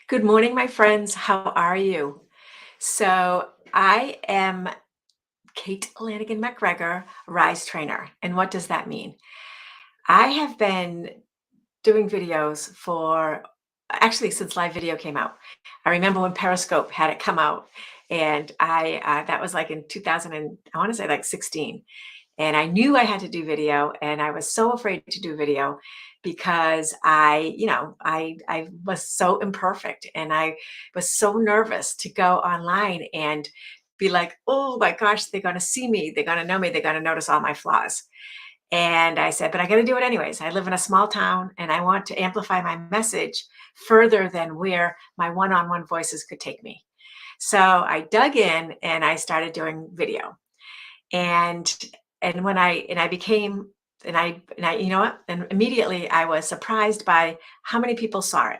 Good morning, my friends. How are you? So, I am Kate Lanigan McGregor, Rise Trainer. And what does that mean? I have been doing videos for actually since live video came out. I remember when Periscope had it come out, and that was like in 2000 and I want to say like 16. And I knew I had to do video, and I was so afraid to do video because I was so imperfect, and I was so nervous to go online and be like, oh my gosh, they're going to see me, they're going to know me, they're going to notice all my flaws. And I said, but I got to do it anyways. I live in a small town, and I want to amplify my message further than where my one-on-one voices could take me. So I dug in and I started doing video. And when I became and I you know what? And immediately I was surprised by how many people saw it.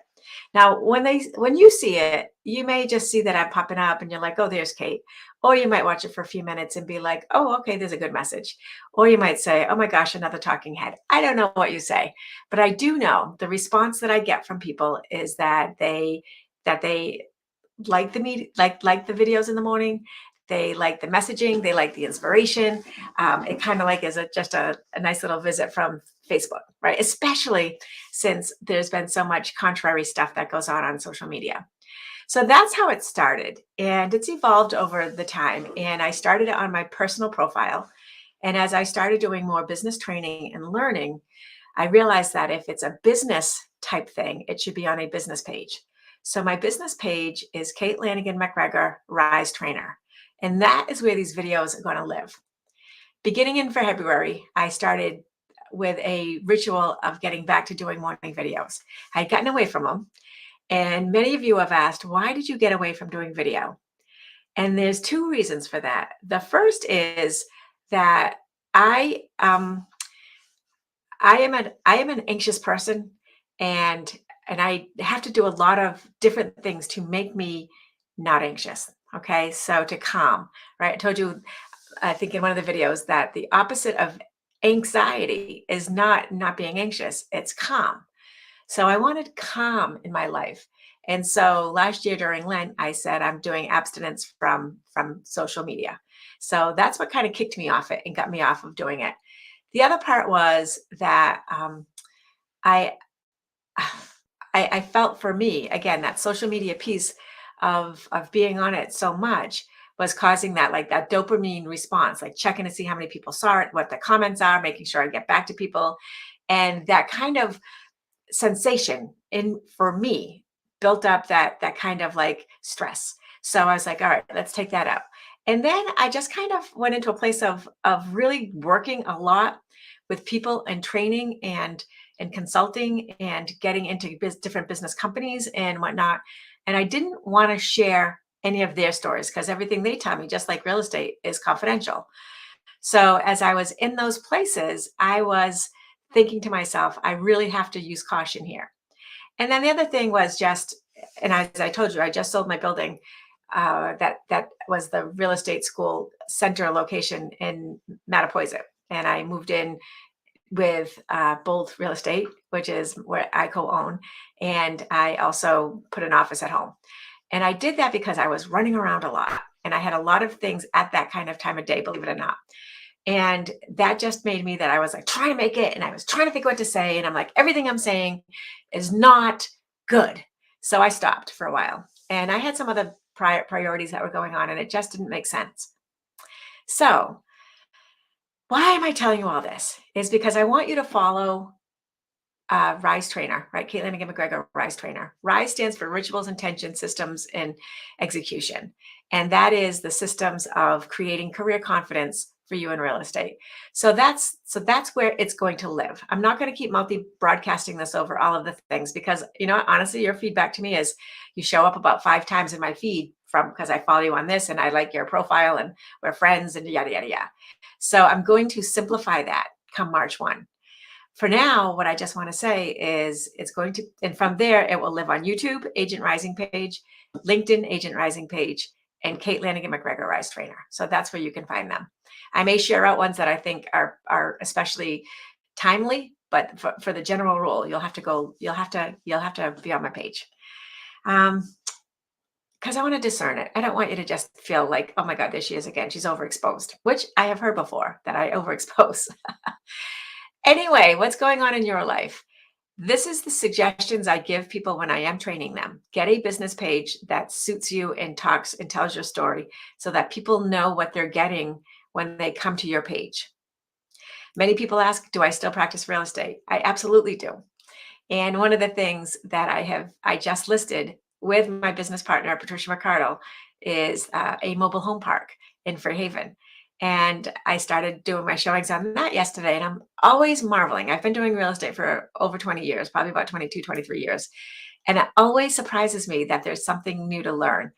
Now, when you see it, you may just see that I'm popping up and you're like, "Oh, there's Kate." Or you might watch it for a few minutes and be like, "Oh, okay, there's a good message." Or you might say, "Oh my gosh, another talking head." I don't know what you say, but I do know the response that I get from people is that they like the like the videos in the morning. They like the messaging. They like the inspiration. It kind of like is just a nice little visit from Facebook, right? Especially since there's been so much contrary stuff that goes on social media. So that's how it started, and it's evolved over the time. And I started it on my personal profile. And as I started doing more business training and learning, I realized that if it's a business type thing, it should be on a business page. So my business page is Kate Lanigan McGregor, Rise Trainer. And that is where these videos are going to live. Beginning in February, I started with a ritual of getting back to doing morning videos. I had gotten away from them. And many of you have asked, why did you get away from doing video? And there's two reasons for that. The first is that I um, I am an anxious person, and I have to do a lot of different things to make me not anxious. Okay, so to calm, right? I told you, I think in one of the videos, that the opposite of anxiety is not being anxious; it's calm. So I wanted calm in my life. And so last year during Lent, I said I'm doing abstinence from social media. So that's what kind of kicked me off it and got me off of doing it. The other part was that I, I felt, for me, again, that social media piece of being on it so much was causing that dopamine response, like checking to see how many people saw it, what the comments are, making sure I get back to people, and that kind of sensation in for me built up that kind of like stress. So I was like, all right, let's take that out. And then I just kind of went into a place of really working a lot with people and training and consulting and getting into different business companies and whatnot. And I didn't want to share any of their stories because everything they tell me, just like real estate, is confidential. So as I was in those places, I was thinking to myself, I really have to use caution here. And then the other thing was just, and as I told you, I just sold my building. That was the real estate school center location in Mattapoisett, and I moved in with Bold Real Estate, which is where I co-own, and I also put an office at home. And I did that because I was running around a lot, and I had a lot of things at that kind of time of day, believe it or not. And that just made me that I was like trying to make it, and I was trying to think what to say. And I'm like, everything I'm saying is not good. So I stopped for a while, and I had some other priorities that were going on, and it just didn't make sense. So why am I telling you all this? Is because I want you to follow Rise Trainer, right? Caitlin and McGregor, Rise Trainer. Rise stands for Rituals, Intention, Systems, and Execution. And that is the systems of creating career confidence for you in real estate. So that's where it's going to live. I'm not going to keep multi-broadcasting this over all of the things because, honestly, your feedback to me is you show up about 5 times in my feed from because I follow you on this and I like your profile and we're friends and yada, yada, yada. So I'm going to simplify that come March 1. For now, what I just want to say is it's going to, and from there, it will live on YouTube, Agent Rising page, LinkedIn, Agent Rising page, and Kate Lanigan McGregor Rise Trainer. So that's where you can find them. I may share out ones that I think are especially timely, but for the general rule, you'll have to be on my page. Um, because I want to discern it. I don't want you to just feel like, oh my God, there she is again. She's overexposed, which I have heard before that I overexpose. Anyway, what's going on in your life? This is the suggestions I give people when I am training them. Get a business page that suits you and talks and tells your story so that people know what they're getting when they come to your page. Many people ask, do I still practice real estate? I absolutely do. And one of the things that I just listed with my business partner, Patricia Ricardo, is a mobile home park in Fairhaven. And I started doing my showings on that yesterday, and I'm always marveling. I've been doing real estate for over 20 years, probably about 22, 23 years. And it always surprises me that there's something new to learn.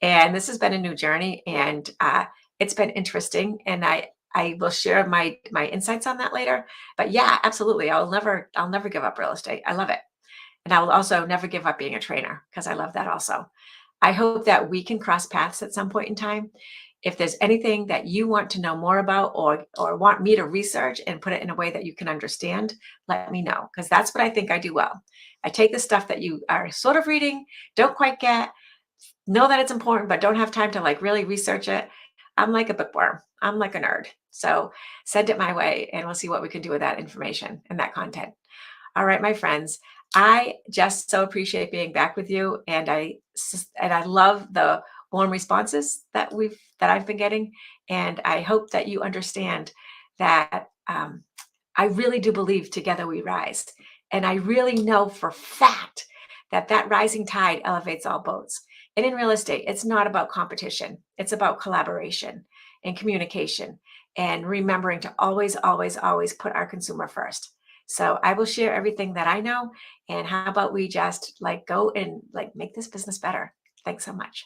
And this has been a new journey, and it's been interesting. And I will share my insights on that later. But yeah, absolutely, I'll never give up real estate. I love it, and I will also never give up being a trainer because I love that also. I hope that we can cross paths at some point in time. If there's anything that you want to know more about or want me to research and put it in a way that you can understand, let me know, because that's what I think I do well. I take the stuff that you are sort of reading, don't quite get, know that it's important, but don't have time to like really research it. I'm like a bookworm. I'm like a nerd. So send it my way and we'll see what we can do with that information and that content. All right, my friends, I just so appreciate being back with you, and I love the warm responses that I've been getting, and I hope that you understand that I really do believe together we rise, and I really know for fact that that rising tide elevates all boats. And in real estate, it's not about competition; it's about collaboration and communication, and remembering to always, always, always put our consumer first. So I will share everything that I know. And how about we just like go and like make this business better? Thanks so much.